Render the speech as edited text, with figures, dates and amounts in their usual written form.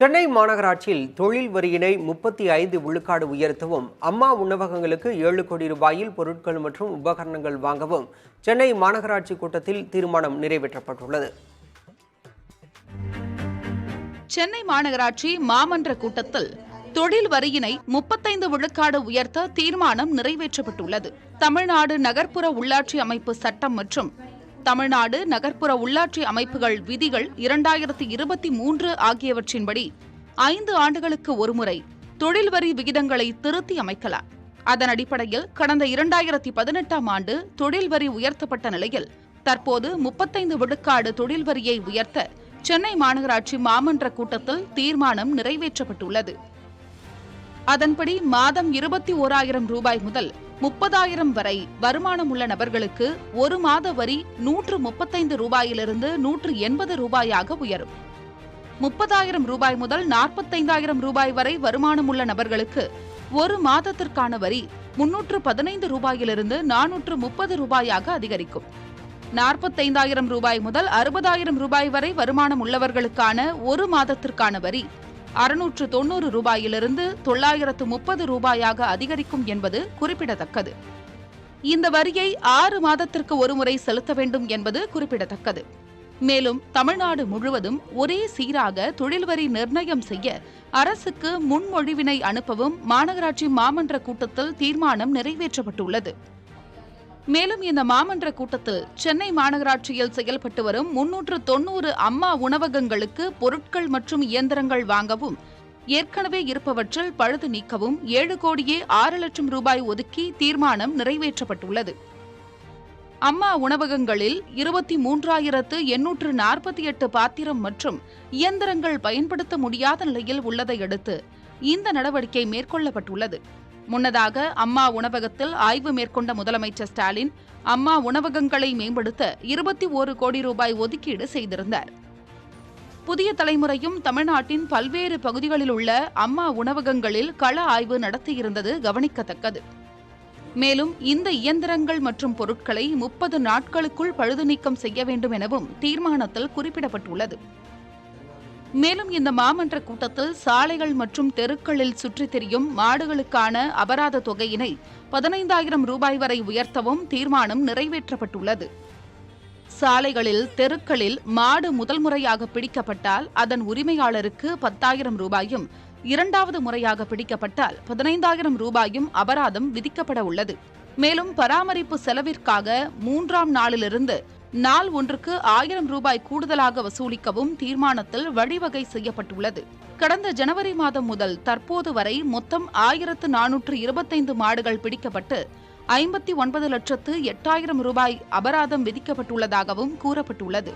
சென்னை மாநகராட்சியில் தொழில் வரியினை 35 விழுக்காடு உயர்த்தவும், அம்மா உணவகங்களுக்கு 7 கோடி ரூபாயில் பொருட்கள் மற்றும் உபகரணங்கள் வாங்கவும் சென்னை மாநகராட்சி கூட்டத்தில் தீர்மானம் நிறைவேற்றப்பட்டுள்ளது. சென்னை மாநகராட்சி மாமன்ற கூட்டத்தில் தொழில் வரியினை 35 விழுக்காடு உயர்த்த தீர்மானம் நிறைவேற்றப்பட்டுள்ளது. தமிழ்நாடு நகர்ப்புற உள்ளாட்சி அமைப்பு சட்டம் மற்றும் தமிழ்நாடு நகர்ப்புற உள்ளாட்சி அமைப்புகள் விதிகள் 2023 ஆகியவற்றின்படி 5 ஆண்டுகளுக்கு ஒருமுறை தொழில் வரி விகிதங்களை திருத்தி அமைக்கலாம். அதன் அடிப்படையில் கடந்த 2018ஆம் ஆண்டு தொழில் வரி உயர்த்தப்பட்ட நிலையில் தற்போது 35 விழுக்காடு தொழில் வரியை உயர்த்த சென்னை மாநகராட்சி மாமன்ற கூட்டத்தில் தீர்மானம் நிறைவேற்றப்பட்டுள்ளது. அதன்படி மாதம் 21,000 ரூபாய் முதல் 30,000 வரை வருமானம் உள்ள நபர்களுக்கு ஒரு மாத வரி 135 ரூபாயிலிருந்து 180 ரூபாயாக உயரும். 30,000 ரூபாய் முதல் 45,000 ரூபாய் வரை வருமானம் உள்ள நபர்களுக்கு ஒரு மாதத்திற்கான வரி 315 ரூபாயிலிருந்து 430 ரூபாயாக அதிகரிக்கும். 45,000 ரூபாய் முதல் 60,000 ரூபாய் வரை வருமானம் உள்ளவர்களுக்கான ஒரு மாதத்திற்கான வரி 690 ரூபாயிலிருந்து 930 ரூபாயாக அதிகரிக்கும் என்பது குறிப்பிடத்தக்கது. இந்த வரியை 6 மாதத்திற்கு ஒருமுறை செலுத்த வேண்டும் என்பது குறிப்பிடத்தக்கது. மேலும் தமிழ்நாடு முழுவதும் ஒரே சீராக தொழில் வரி நிர்ணயம் செய்ய அரசுக்கு முன்மொழிவினை அனுப்பவும் மாநகராட்சி மாமன்ற கூட்டத்தில் தீர்மானம் நிறைவேற்றப்பட்டுள்ளது. மேலும் இந்த மாமன்ற கூட்டத்தில் சென்னை மாநகராட்சியில் செயல்பட்டு வரும் 390 அம்மா உணவகங்களுக்கு பொருட்கள் மற்றும் இயந்திரங்கள் வாங்கவும், ஏற்கனவே இருப்பவற்றில் பழுது நீக்கவும் 7 கோடியே 6 லட்சம் ரூபாய் ஒதுக்கி தீர்மானம் நிறைவேற்றப்பட்டுள்ளது. அம்மா உணவகங்களில் 23,848 பாத்திரம் மற்றும் இயந்திரங்கள் பயன்படுத்த முடியாத நிலையில் உள்ளதை அடுத்து இந்த நடவடிக்கை மேற்கொள்ளப்பட்டுள்ளது. முன்னதாக அம்மா உணவகத்தில் ஆய்வு மேற்கொண்ட முதலமைச்சர் ஸ்டாலின் அம்மா உணவகங்களை மேம்படுத்த 21 கோடி ரூபாய் ஒதுக்கீடு செய்திருந்தார். புதிய தலைமுறையும் தமிழ்நாட்டின் பல்வேறு பகுதிகளில் உள்ள அம்மா உணவகங்களில் கள ஆய்வு நடத்தியிருந்தது கவனிக்கத்தக்கது. மேலும் இந்த இயந்திரங்கள் மற்றும் பொருட்களை 30 நாட்களுக்குள் பழுது நீக்கம் செய்ய வேண்டும் எனவும் தீர்மானத்தில் குறிப்பிடப்பட்டுள்ளது. மேலும் இந்த மாமன்ற கூட்டத்தில் சாலைகள் மற்றும் தெருக்களில் சுற்றித் திரியும் மாடுகளுக்கான அபராத தொகையினை 15,000 ரூபாய் வரை உயர்த்தவும் தீர்மானம் நிறைவேற்றப்பட்டுள்ளது. சாலைகளில் தெருக்களில் மாடு முதல் முறையாக பிடிக்கப்பட்டால் அதன் உரிமையாளருக்கு 10,000 ரூபாயும், இரண்டாவது முறையாக பிடிக்கப்பட்டால் 15,000 ரூபாயும் அபராதம் விதிக்கப்பட உள்ளது. மேலும் பராமரிப்பு செலவிற்காக 3ஆம் நாளிலிருந்து நாள் ஒன்றுக்கு 1000 ரூபாய் கூடுதலாக வசூலிக்கவும் தீர்மானத்தில் வழிவகை செய்யப்பட்டுள்ளது. கடந்த ஜனவரி மாதம் முதல் தற்போது வரை மொத்தம் 1,425 மாடுகள் பிடிக்கப்பட்டு 59,08,000 ரூபாய் அபராதம் விதிக்கப்பட்டுள்ளதாகவும் கூறப்பட்டுள்ளது.